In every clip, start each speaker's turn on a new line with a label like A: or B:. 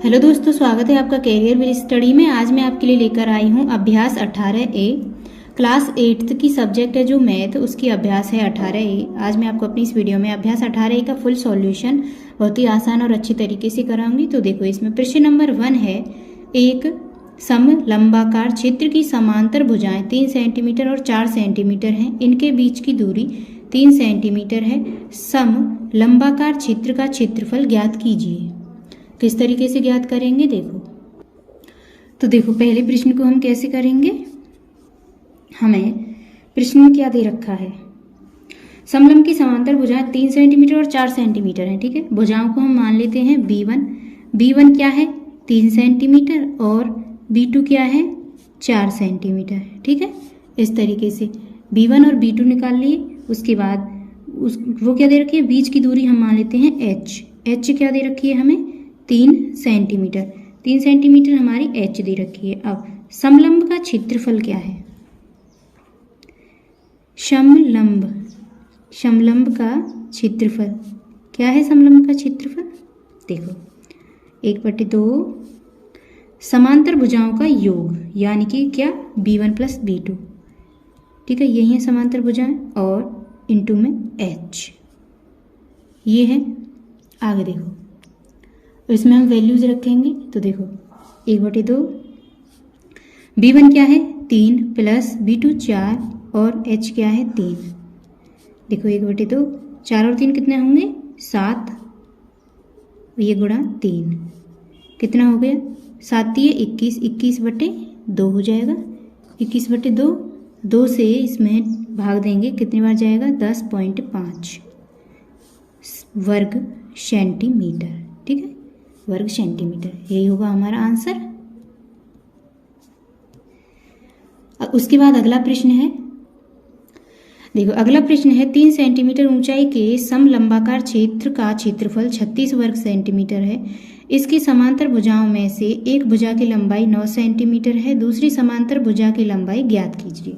A: Hello दोस्तों, स्वागत है आपका कैरियर विद स्टडी में। आज मैं आपके लिए लेकर आई हूँ अभ्यास 18A। क्लास 8th की सब्जेक्ट है जो मैथ, उसकी अभ्यास है 18A। आज मैं आपको अपनी इस वीडियो में अभ्यास 18A का फुल सॉल्यूशन बहुत ही आसान और अच्छी तरीके से कराऊंगी। तो देखो, इसमें प्रश्न नंबर 1 है, एक समलंबाकार क्षेत्र की समांतर भुजाएं 3 सेंटीमीटर और 4 सेंटीमीटर हैं। इनके बीच की दूरी 3 सेंटीमीटर है। समलंबाकार क्षेत्र का क्षेत्रफल ज्ञात कीजिए। किस तरीके से ज्ञात करेंगे देखो। तो देखो, पहले प्रश्न को हम कैसे करेंगे। हमें प्रश्न में क्या दे रखा है, समलंब की समांतर भुजाएं 3 सेंटीमीटर और 4 सेंटीमीटर हैं। ठीक है, भुजाओं को हम मान लेते हैं B1। B1 क्या है 3 सेंटीमीटर और B2 क्या है 4 सेंटीमीटर। ठीक है, इस तरीके से B1 और B2 निकाल लिए। उसके बाद वो क्या दे रखी है, बीच की दूरी हम मान लेते हैं H। H क्या दे रखी है हमें 3 सेंटीमीटर। 3 सेंटीमीटर हमारी H दे रखी है। अब समलंब का क्षेत्रफल क्या है, समलंब का क्षेत्रफल क्या है, समलंब का क्षेत्रफल देखो 1/2 समांतर भुजाओं का योग, यानी कि क्या B1 प्लस B2। ठीक है, यही है समांतर भुजाएं और इंटू में H, ये है। आगे देखो, इसमें हम वैल्यूज रखेंगे। तो देखो 1/2 B1 क्या है 3 प्लस B2 4 और H क्या है 3। देखो 1/2 4 और 3 कितने होंगे 7, ये गुणा 3 कितना हो गया 7 ये 21, 21/2 हो जाएगा। 21/2, 2 से इसमें भाग देंगे, कितनी बार जाएगा 10.5 वर्ग सेंटीमीटर। ठीक है, वर्ग सेंटीमीटर, यही होगा हमारा आंसर। उसके बाद अगला प्रश्न है, देखो अगला प्रश्न है 3 सेंटीमीटर ऊंचाई के समलंबाकार क्षेत्र का क्षेत्रफल 36 वर्ग सेंटीमीटर है। इसकी समांतर भुजाओं में से एक भुजा की लंबाई 9 सेंटीमीटर है, दूसरी समांतर भुजा की लंबाई ज्ञात कीजिए।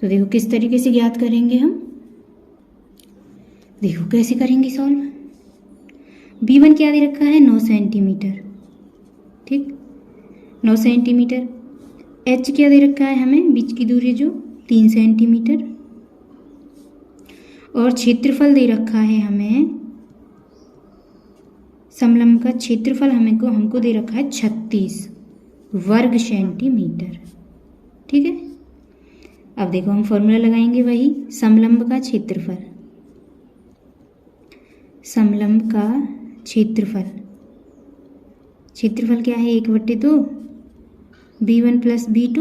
A: तो देखो किस तरीके से ज्ञात करेंगे हम, देखो कैसे करेंगे सॉल्व। B1 क्या दे रखा है 9 सेंटीमीटर। ठीक, 9 सेंटीमीटर। H क्या दे रखा है हमें, बीच की दूरी जो 3 सेंटीमीटर, और क्षेत्रफल दे रखा है हमें, समलंब का क्षेत्रफल हमको दे रखा है 36 वर्ग सेंटीमीटर। ठीक है, अब देखो हम फॉर्मूला लगाएंगे वही, समलंब का क्षेत्रफल, समलंब का क्षेत्रफल क्या है 1/2 B1 प्लस B2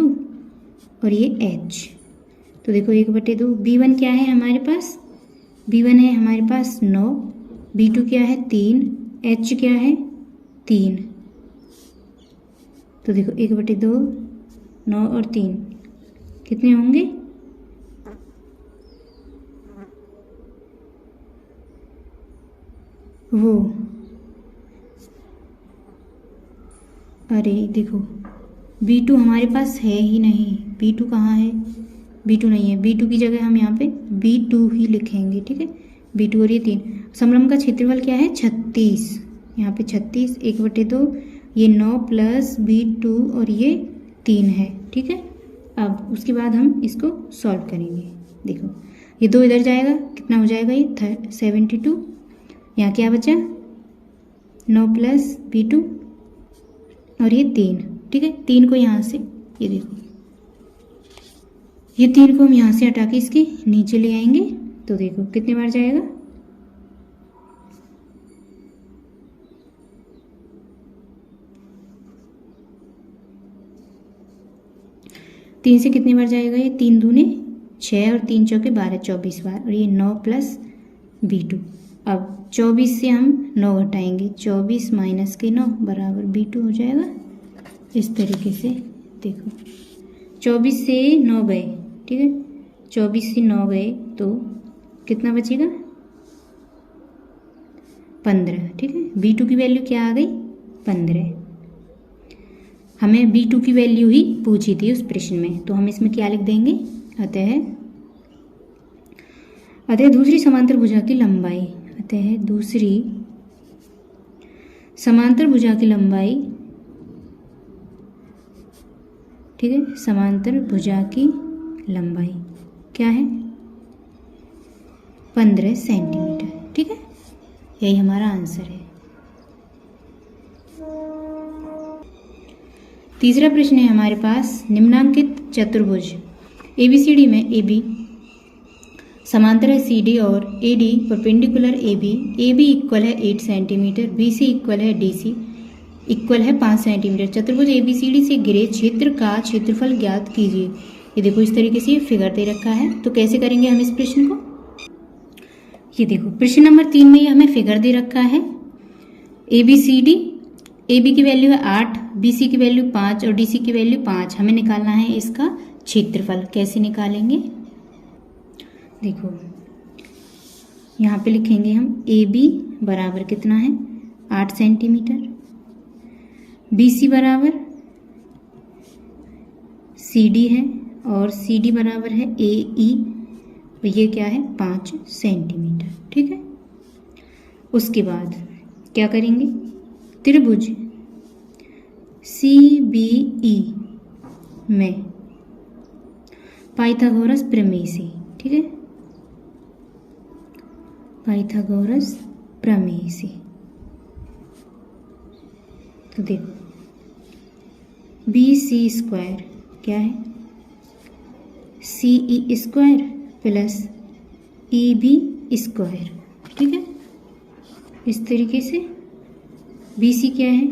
A: और ये H। तो देखो 1/2 B1 क्या है हमारे पास, B1 है हमारे पास 9, B2 क्या है 3, H क्या है 3। तो देखो 1/2 9 और 3 कितने होंगे, वो अरे देखो B2 हमारे पास है ही नहीं, B2 कहाँ है, B2 नहीं है। B2 की जगह हम यहाँ पे B2 ही लिखेंगे। ठीक है, B2 और ये 3। समलंब का क्षेत्रफल क्या है 36, यहाँ पे 36, 1/2 ये 9 प्लस B2 और ये 3 है। ठीक है, अब उसके बाद हम इसको सॉल्व करेंगे। देखो ये 2 इधर जाएगा, कितना हो जाएगा ये 72। यहाँ क्या बचा 9 प्लस B2 और ये 3। ठीक है, 3 को यहाँ से, ये देखो ये 3 को हम यहाँ से हटा के इसके नीचे ले आएंगे। तो देखो कितने बार जाएगा 3 से कितनी बार जाएगा ये 3 दूने 6 और 3 चौके 12, 24 बार, और ये 9 प्लस B2। अब 24 से हम 9 घटाएंगे, 24 माइनस के 9 बराबर B2 हो जाएगा। इस तरीके से देखो 24 से 9 गए, ठीक है 24 से 9 गए तो कितना बचेगा 15। ठीक है, B2 की वैल्यू क्या आ गई 15। हमें B2 की वैल्यू ही पूछी थी उस प्रश्न में, तो हम इसमें क्या लिख देंगे, अतः दूसरी समांतर भुजा की लंबाई, अतः दूसरी समांतर भुजा की लंबाई, ठीक है, समांतर भुजा की लंबाई क्या है? 15 सेंटीमीटर, ठीक है, यही हमारा आंसर है। तीसरा प्रश्न है हमारे पास, निम्नांकित चतुर्भुज ABCD में AB समांतर है CD और AD परपेंडिकुलर AB इक्वल है 8 सेंटीमीटर, BC इक्वल है DC इक्वल है 5 सेंटीमीटर। चतुर्भुज ABCD से घिरे क्षेत्र का क्षेत्रफल ज्ञात कीजिए। ये देखो इस तरीके से ये फिगर दे रखा है, तो कैसे करेंगे हम इस प्रश्न को? ये देखो प्रश्न नंबर 3 में ये हमें फिगर दे रखा है। ABCD, AB की वैल्यू है 8, BC की वैल्यू 5 और DC की वैल्यू 5। हमें निकालना है इसका क्षेत्रफल। कैसे निकालेंगे? देखो यहाँ पे लिखेंगे हम AB बराबर कितना है? 8 सेंटीमीटर, BC बराबर CD है और CD बराबर है AE, और ये क्या है? 5 सेंटीमीटर, ठीक है। उसके बाद क्या करेंगे? त्रिभुज CBE में पाइथागोरस प्रमेय से, ठीक है, पाइथागोरस प्रमेय से, तो देखो BC स्क्वायर क्या है? CE square plus EB square, ठीक है। इस तरीके से BC क्या है?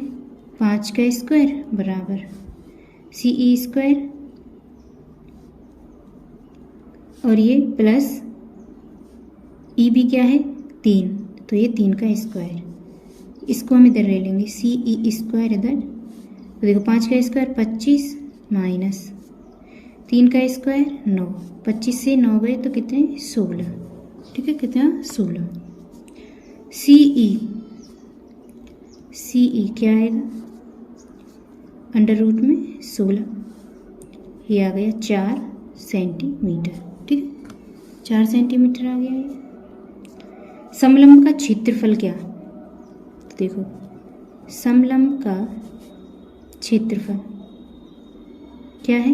A: 5 का स्क्वायर बराबर CE स्क्वायर और ये प्लस EB क्या है? 3, तो ये 3 का स्क्वायर, इसको हम इधर ले लेंगे CE स्क्वायर इधर, तो देखो 5 का स्क्वायर 25 माइनस 3 का स्क्वायर 9, 25 से 9 गए तो कितने? 16, ठीक है, कितना? 16। CE क्या आएगा? अंडर रूट में 16, ये आ गया 4 सेंटीमीटर, ठीक है, 4 सेंटीमीटर आ गया ये। समलंब का क्षेत्रफल क्या? तो देखो समलंब का क्षेत्रफल क्या है?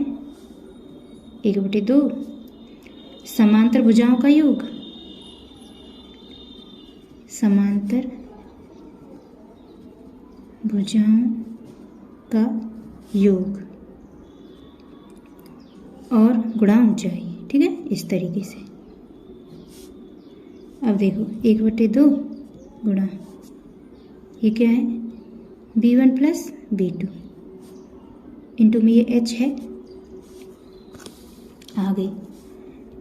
A: 1/2 समांतर भुजाओं का योग, समांतर भुजाओं का योग और गुणा ऊंचाई, ठीक है, इस तरीके से। अब देखो 1/2 गुणा ये क्या है? B1 प्लस B2 इंटू में ये H है, आ गई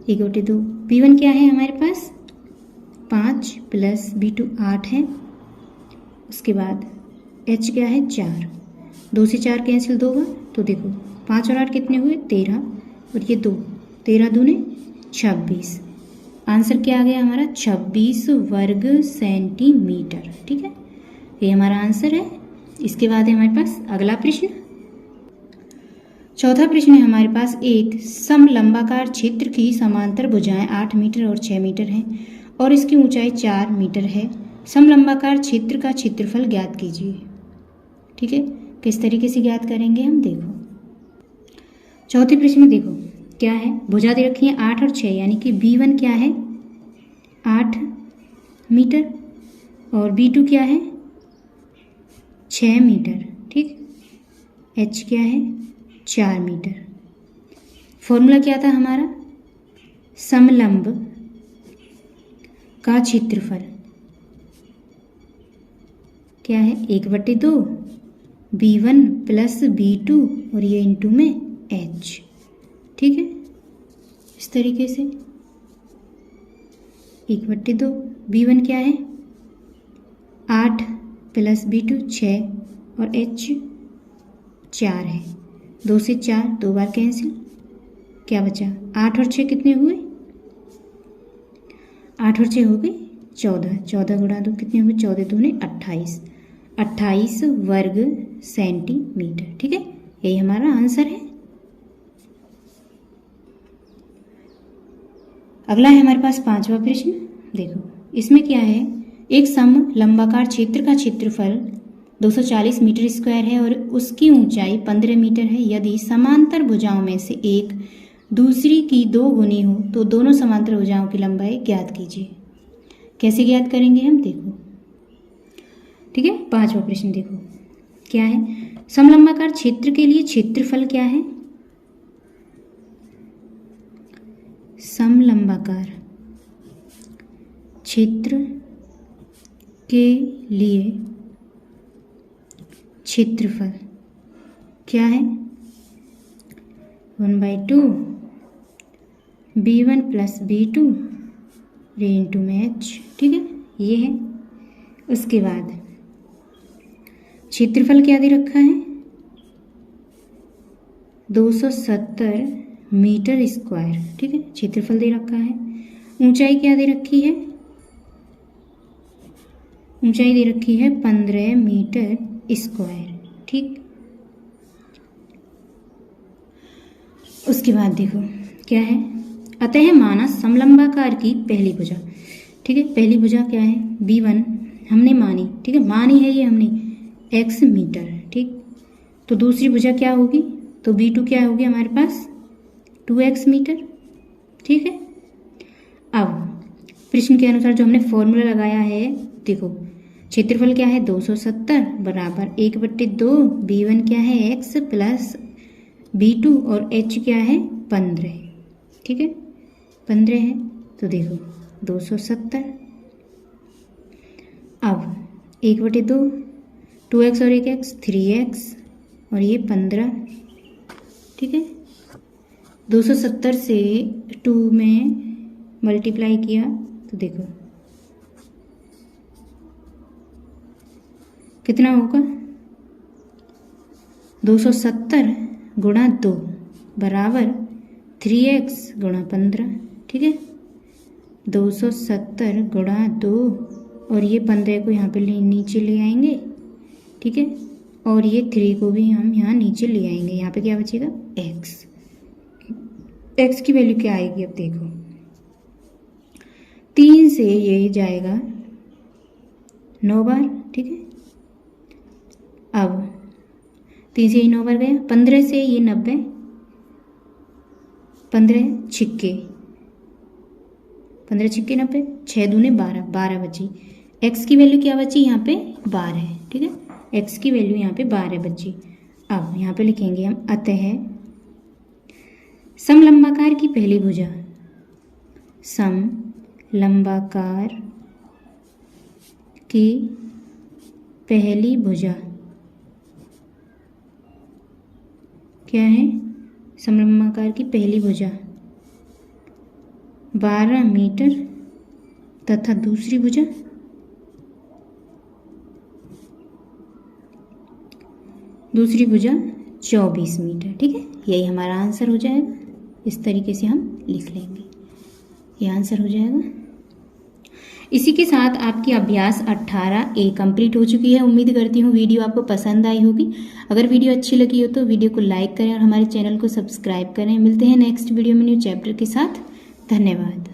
A: 1/2। B1 क्या है हमारे पास? 5 प्लस B2 8 है, उसके बाद H क्या है? 4, 2 से 4 कैंसिल 2 होगा, तो देखो 5 और 8 कितने हुए? 13, और ये 2, 13 दूने 26। आंसर क्या आ गया हमारा? 26 वर्ग सेंटीमीटर, ठीक है, ये हमारा आंसर है। इसके बाद है हमारे पास अगला प्रश्न। चौथा प्रश्न है हमारे पास, एक समलंबाकार क्षेत्र की समांतर भुजाएं 8 मीटर और 6 मीटर हैं और इसकी ऊंचाई 4 मीटर है। समलंबाकार क्षेत्र का क्षेत्रफल ज्ञात कीजिए, ठीक है। किस तरीके से ज्ञात करेंगे हम? देखो चौथे प्रश्न में देखो क्या है, भुजा दे रखी है 8 और 6, यानी कि B1 क्या है? 8 मीटर और B2 क्या है? 6 मीटर, ठीक। H क्या है? 4 मीटर। फॉर्मूला क्या था हमारा? समलंब का क्षेत्रफल क्या है? 1/2 B1 प्लस B2 और ये इंटू में H, ठीक है, इस तरीके से 1/2 B1 क्या है? 8 प्लस B2 6 और H 4 है, 2 से 4 2 बार कैंसिल, क्या बचा? 8 और 6 कितने हुए? 8 और 6 हो गए 14, 14 गुणा 2 कितने हुए? 14 दूने 28, 28 वर्ग सेंटीमीटर, ठीक है, यही हमारा आंसर है। अगला है हमारे पास 5वां प्रश्न। देखो इसमें क्या है, एक समलंबाकार क्षेत्र का क्षेत्रफल 240 मीटर स्क्वायर है और उसकी ऊंचाई 15 मीटर है। यदि समांतर भुजाओं में से एक दूसरी की 2 गुनी हो तो दोनों समांतर भुजाओं की लंबाई ज्ञात कीजिए। कैसे ज्ञात करेंगे हम, देखो, ठीक है। 5वां प्रश्न देखो क्या है। समलंबाकार क्षेत्र के लिए क्षेत्रफल क्या है? समलंबाकार क्षेत्र के लिए क्षेत्रफल क्या है? 1/2 b1 प्लस b2 रे इंटू में h, ठीक है, ये है। उसके बाद क्षेत्रफल क्या दे रखा है? 270 मीटर स्क्वायर, ठीक है, क्षेत्रफल दे रखा है। ऊंचाई क्या दे रखी है? ऊंचाई दे रखी है 15 मीटर स्क्वायर, ठीक। उसके बाद देखो क्या है। अतः माना समलंबाकार की पहली भुजा, ठीक है, पहली भुजा क्या है? b1 हमने मानी, ठीक है, मानी है ये हमने x मीटर, ठीक। तो दूसरी भुजा क्या होगी? तो b2 क्या होगी हमारे पास? 2x मीटर, ठीक है। अब प्रश्न के अनुसार जो हमने फॉर्मूला लगाया है, देखो, क्षेत्रफल क्या है? 270 बराबर 1/2 b1 क्या है? x प्लस b2 और h क्या है? 15, ठीक है, 15 है। तो देखो 270, अब 1/2, 2x और 1x 3x और ये 15, ठीक है। 270 से 2 में मल्टीप्लाई किया तो देखो कितना होगा? 270 गुणा 2 बराबर 3x गुणा 15, ठीक है। 270 गुणा 2 और ये 15 को यहाँ पे नीचे ले आएंगे, ठीक है, और ये 3 को भी हम यहाँ नीचे ले आएंगे। यहाँ पे क्या बचेगा? x की वैल्यू क्या आएगी? अब देखो 3 से ये जाएगा 9 बार, ठीक है। अब 3 से ये 9 बार गया, 15 से ये 90, 15 छिक्के 90, 6 दूने 12, 12 बची। x की वैल्यू क्या बची? यहाँ पे 12, ठीक है, x की वैल्यू यहाँ पे 12 बची। अब यहाँ पे लिखेंगे हम अतः समलंबाकार की पहली भुजा, समलंबाकार की पहली भुजा क्या है? समलंबाकार की पहली भुजा 12 मीटर तथा दूसरी भुजा दूसरी भुजा 24 मीटर, ठीक है। यही हमारा आंसर हो जाएगा। इस तरीके से हम लिख लेंगे, ये आंसर हो जाएगा। इसी के साथ आपकी अभ्यास 18A कंप्लीट हो चुकी है। उम्मीद करती हूँ वीडियो आपको पसंद आई होगी। अगर वीडियो अच्छी लगी हो तो वीडियो को लाइक करें और हमारे चैनल को सब्सक्राइब करें। मिलते हैं नेक्स्ट वीडियो में न्यू चैप्टर के साथ। धन्यवाद।